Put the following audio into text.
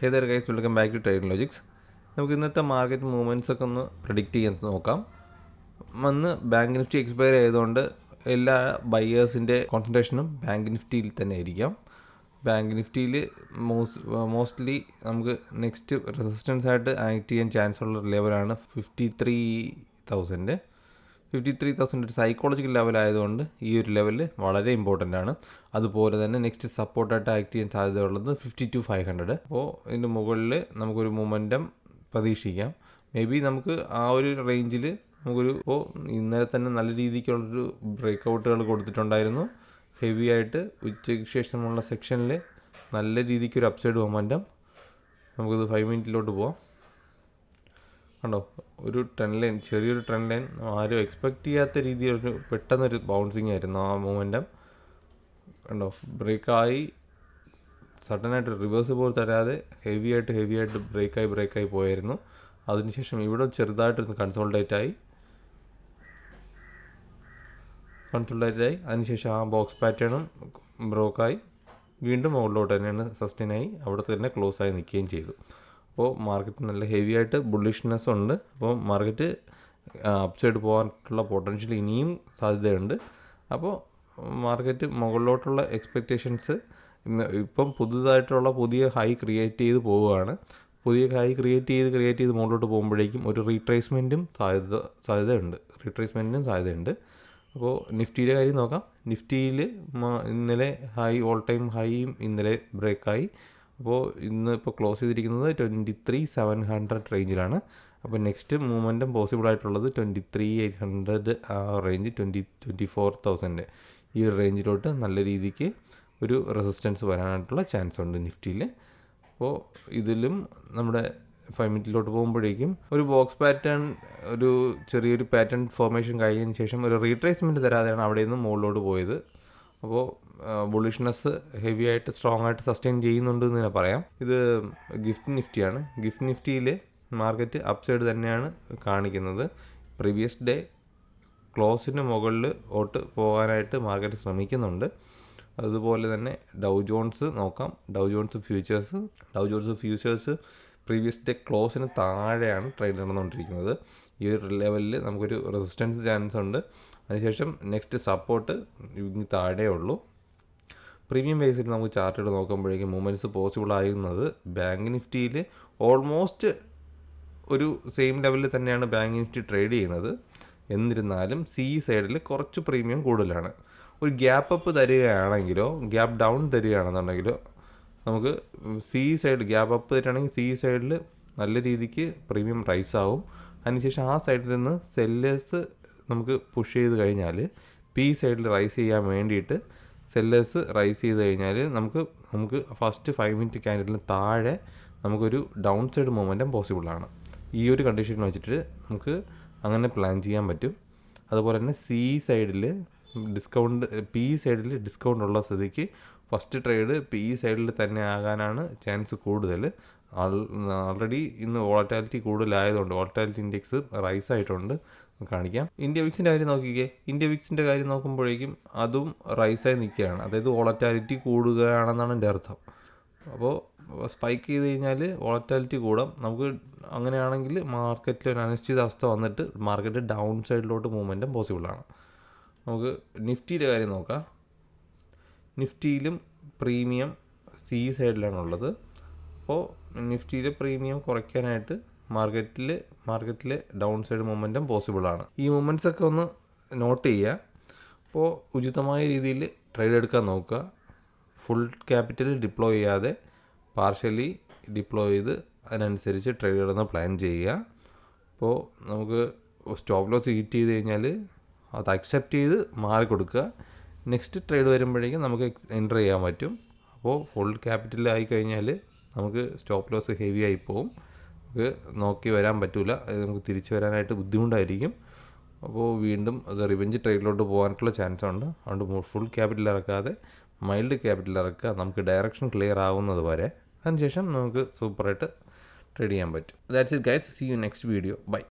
Hey there guys, welcome back to Trading Logics. നമുക്ക് ഇന്നത്തെ market movements ഒക്കെ ഒന്ന് പ്രെഡിക്റ്റ് ചെയ്യാൻ നോക്കാം. അന്ന് ബാങ്ക് നിഫ്റ്റി എക്സ്പയർ ചെയ്തുകൊണ്ട് എല്ലാ ബയേഴ്സിൻ്റെ കോൺസെൻട്രേഷനും ബാങ്ക് നിഫ്റ്റിയിൽ തന്നെ ആയിരിക്കാം. ബാങ്ക് നിഫ്റ്റിയിൽ മോസ്റ്റ്ലി നമുക്ക് നെക്സ്റ്റ് റെസിസ്റ്റൻസ് ആയിട്ട് ആക്ട് ചെയ്യാൻ ചാൻസ് ഉള്ള ലെവലാണ് 53,000. ഒരു സൈക്കോളജിക്കൽ ലെവലായതുകൊണ്ട് ഈ ഒരു ലെവൽ വളരെ ഇമ്പോർട്ടൻ്റ് ആണ്. അതുപോലെ തന്നെ നെക്സ്റ്റ് സപ്പോർട്ടായിട്ട് ആക്ട് ചെയ്യാൻ സാധ്യതയുള്ളത് 52,500. അപ്പോൾ ഇതിൻ്റെ മുകളിൽ നമുക്കൊരു മൊമെൻറ്റം പ്രതീക്ഷിക്കാം. മേ ബി നമുക്ക് ആ ഒരു റേഞ്ചിൽ ഇപ്പോൾ ഇന്നലെ തന്നെ നല്ല രീതിക്കുള്ളൊരു ബ്രേക്ക് ഔട്ടുകൾ കൊടുത്തിട്ടുണ്ടായിരുന്നു. ഹെവി ആയിട്ട് ഉച്ചയ്ക്ക് ശേഷമുള്ള സെക്ഷനിൽ നല്ല രീതിക്കൊരു അപ്സൈഡ് മൊമെൻറ്റം. നമുക്കിത് 5 മിനിറ്റിലോട്ട് പോവാം. കണ്ടോ, ഒരു ട്രെൻഡ് ലൈൻ, ചെറിയൊരു ട്രെൻഡ് ലൈൻ, ആരും എക്സ്പെക്റ്റ് ചെയ്യാത്ത രീതിയിലൊരു പെട്ടെന്നൊരു ബൗൺസിങ് ആയിരുന്നു ആ മൊമെൻറ്റം. കണ്ടോ, ബ്രേക്കായി സഡനായിട്ട് റിവേഴ്സ് പോലും തരാതെ ഹെവി ആയിട്ട് ബ്രേക്കായി പോയായിരുന്നു. അതിനുശേഷം ഇവിടെ ചെറുതായിട്ടൊന്ന് കൺസോൾട്ടേറ്റ് ആയി അതിനുശേഷം ആ ബോക്സ് പാറ്റേണും ബ്രോക്കായി വീണ്ടും മുകളിലോട്ട് തന്നെയാണ് സസ്റ്റെയിനായി അവിടെ തന്നെ ക്ലോസ് ആയി നിൽക്കുകയും ചെയ്തു. അപ്പോൾ മാർക്കറ്റ് നല്ല ഹെവി ആയിട്ട് ബുള്ളിഷ്നെസ് ഉണ്ട്. അപ്പോൾ മാർക്കറ്റ് അപ്സൈഡ് പോകാനുള്ള പൊട്ടൻഷ്യൽ ഇനിയും സാധ്യതയുണ്ട്. അപ്പോൾ മാർക്കറ്റ് മുകളിലോട്ടുള്ള എക്സ്പെക്റ്റേഷൻസ് ഇപ്പം പുതിയ ഹൈ ക്രിയേറ്റ് ചെയ്ത് പോവുകയാണ്. പുതിയ ഹൈ ക്രിയേറ്റ് ചെയ്ത് മുകളിലോട്ട് പോകുമ്പോഴേക്കും ഒരു റീട്രേസ്മെൻറ്റും സാധ്യതയുണ്ട്. അപ്പോൾ നിഫ്റ്റിയുടെ കാര്യം നോക്കാം. നിഫ്റ്റിയിൽ ഇന്നലെ ഓൾ ടൈം ഹൈയും ഇന്നലെ ബ്രേക്കായി. അപ്പോൾ ഇന്ന് ഇപ്പോൾ ക്ലോസ് ചെയ്തിരിക്കുന്നത് 23,700 റേഞ്ചിലാണ്. അപ്പോൾ നെക്സ്റ്റ് മൂവ്മെൻറ്റും പോസിബിൾ ആയിട്ടുള്ളത് 23,800 ആ റേഞ്ച്, 24,000 ഈ ഒരു റേഞ്ചിലോട്ട് നല്ല രീതിക്ക് ഒരു റെസിസ്റ്റൻസ് വരാനായിട്ടുള്ള ചാൻസ് ഉണ്ട് നിഫ്റ്റിയിൽ. അപ്പോൾ ഇതിലും നമ്മുടെ 5 മിനിറ്റിലോട്ട് പോകുമ്പോഴേക്കും ഒരു ബോക്സ് പാറ്റേൺ, ഒരു ചെറിയൊരു പാറ്റേൺ ഫോർമേഷൻ കഴിഞ്ഞതിന് ശേഷം ഒരു റീട്രേസ്മെൻറ്റ് തരാതെയാണ് അവിടെ നിന്ന് മുകളിലോട്ട് പോയത്. അപ്പോൾ ബുള്ളിഷ്നെസ് ഹെവി ആയിട്ട് സ്ട്രോങ് ആയിട്ട് സസ്റ്റെയിൻ ചെയ്യുന്നുണ്ട് എന്ന് തന്നെ പറയാം. ഇത് ഗിഫ്റ്റ് നിഫ്റ്റിയാണ്. ഗിഫ്റ്റ് നിഫ്റ്റിയിൽ മാർക്കറ്റ് അപ്സൈഡ് തന്നെയാണ് കാണിക്കുന്നത്. പ്രീവിയസ് ഡേ ക്ലോസിന് മുകളിൽ പോകാനായിട്ട് മാർക്കറ്റ് ശ്രമിക്കുന്നുണ്ട്. അതുപോലെ തന്നെ ഡൗ ജോൺസ് നോക്കാം. Dow Jones futures previous day ക്ലോസിന് താഴെയാണ് ട്രേഡ് നടന്നുകൊണ്ടിരിക്കുന്നത്. ഈ ഒരു ലെവലിൽ നമുക്കൊരു റെസിസ്റ്റൻസ് ചാൻസ് ഉണ്ട്. അതിനുശേഷം നെക്സ്റ്റ് സപ്പോർട്ട് ഇതിന് താഴെ ഉള്ളൂ. പ്രീമിയം ബേസിൽ നമുക്ക് ചാർട്ട് നോക്കുമ്പോഴേക്കും മൂവ്മെൻറ്റ്സ് പോസിബിൾ ആയിരുന്നത് ബാങ്ക് നിഫ്റ്റിയിൽ ഓൾമോസ്റ്റ് ഒരു സെയിം ലെവലിൽ തന്നെയാണ് ബാങ്ക് നിഫ്റ്റി ട്രേഡ് ചെയ്യുന്നത്. എന്നിരുന്നാലും സൈഡിൽ കുറച്ച് പ്രീമിയം കൂടുതലാണ്. ഒരു ഗ്യാപ്പ് അപ്പ് തരികയാണെങ്കിലോ ഗ്യാപ്പ് ഡൗൺ തരികയാണെന്നുണ്ടെങ്കിലോ നമുക്ക് ഗ്യാപ്പ് അപ്പ് തരികയാണെങ്കിൽ സൈഡിൽ നല്ല രീതിക്ക് പ്രീമിയം റൈസ് ആവും. അതിനുശേഷം ആ സൈഡിൽ നിന്ന് സെല്ലേഴ്സ് നമുക്ക് പുഷ് ചെയ്ത് കഴിഞ്ഞാൽ സൈഡിൽ റൈസ് ചെയ്യാൻ വേണ്ടിയിട്ട് സെല്ലേഴ്സ് റൈസ് ചെയ്ത് കഴിഞ്ഞാൽ നമുക്ക് ഫസ്റ്റ് 5 മിനിറ്റ് ക്യാൻഡിലിന് താഴെ നമുക്കൊരു ഡൗൺ സൈഡ് മൊമെൻറ്റം പോസിബിളാണ്. ഈ ഒരു കണ്ടീഷൻ വെച്ചിട്ട് നമുക്ക് അങ്ങനെ പ്ലാൻ ചെയ്യാൻ പറ്റും. അതുപോലെ തന്നെ സൈഡിൽ ഡിസ്കൗണ്ട് ഉള്ള സ്ഥിതിക്ക് ഫസ്റ്റ് ട്രേഡ് സൈഡിൽ തന്നെ ആകാനാണ് ചാൻസ് കൂടുതൽ. ആൾറെഡി ഇന്ന് വോളറ്റാലിറ്റി കൂടുതലായതുകൊണ്ട് വോളറ്റാലിറ്റി ഇൻഡെക്സ് റൈസ് ആയിട്ടുണ്ട് കാണിക്കാം. ഇന്ത്യ വിക്സിൻ്റെ കാര്യം നോക്കിക്കേ. ഇന്ത്യ വിക്സിൻ്റെ കാര്യം നോക്കുമ്പോഴേക്കും അതും റൈസായി നിൽക്കുകയാണ്. അതായത് വോളറ്റാലിറ്റി കൂടുകയാണെന്നാണ് എൻ്റെ അർത്ഥം. അപ്പോൾ സ്പൈക്ക് ചെയ്ത് കഴിഞ്ഞാൽ വോളറ്റാലിറ്റി കൂടാം. നമുക്ക് അങ്ങനെയാണെങ്കിൽ മാർക്കറ്റിൽ ഒരു അനിശ്ചിതാവസ്ഥ വന്നിട്ട് മാർക്കറ്റ് ഡൗൺ സൈഡിലോട്ട് മൂവ്മെൻറ്റും പോസിബിളാണ്. നമുക്ക് നിഫ്റ്റിയുടെ കാര്യം നോക്കാം. നിഫ്റ്റിയിലും പ്രീമിയം സൈഡിലാണുള്ളത്. അപ്പോൾ നിഫ്റ്റിയിലെ പ്രീമിയം കുറയ്ക്കാനായിട്ട് മാർക്കറ്റിൽ ഡൗൺ സൈഡ് മൊമെൻറ്റം പോസിബിളാണ്. ഈ മൊമെൻറ്റ്സ് ഒക്കെ ഒന്ന് നോട്ട് ചെയ്യുക. അപ്പോൾ ഉചിതമായ രീതിയിൽ ട്രേഡ് എടുക്കാൻ നോക്കുക. ഫുൾ ക്യാപിറ്റൽ ഡിപ്ലോയ് ചെയ്യാതെ പാർഷ്യലി ഡിപ്ലോയ് ചെയ്ത് അതിനനുസരിച്ച് ട്രേഡുകളൊന്ന് പ്ലാൻ ചെയ്യുക. അപ്പോൾ നമുക്ക് സ്റ്റോപ്പ് ലോസ് ഹിറ്റ് ചെയ്ത് കഴിഞ്ഞാൽ അത് അക്സെപ്റ്റ് ചെയ്ത് മാറിക്കൊടുക്കുക. നെക്സ്റ്റ് ട്രേഡ് വരുമ്പോഴേക്കും നമുക്ക് എൻ്റർ ചെയ്യാൻ പറ്റും. അപ്പോൾ ഫുൾ ക്യാപിറ്റൽ ആയി കഴിഞ്ഞാൽ നമുക്ക് സ്റ്റോപ്പ് ലോസ് ഹെവി ആയി പോകും. നമുക്ക് നോക്കി വരാൻ പറ്റില്ല. അത് നമുക്ക് തിരിച്ചു വരാനായിട്ട് ബുദ്ധിമുട്ടായിരിക്കും. അപ്പോൾ വീണ്ടും അത് റിവെഞ്ച് ട്രേഡിലോട്ട് പോകാനുള്ള ചാൻസ് ഉണ്ട്. അതുകൊണ്ട് ഫുൾ ക്യാപിറ്റൽ ഇറക്കാതെ മൈൽഡ് ക്യാപിറ്റൽ ഇറക്കുക. നമുക്ക് ഡയറക്ഷൻ ക്ലിയർ ആവുന്നത് വരെ. അതിനുശേഷം നമുക്ക് സൂപ്പറായിട്ട് ട്രേഡ് ചെയ്യാൻ പറ്റും. That's it guys. See you next video. By.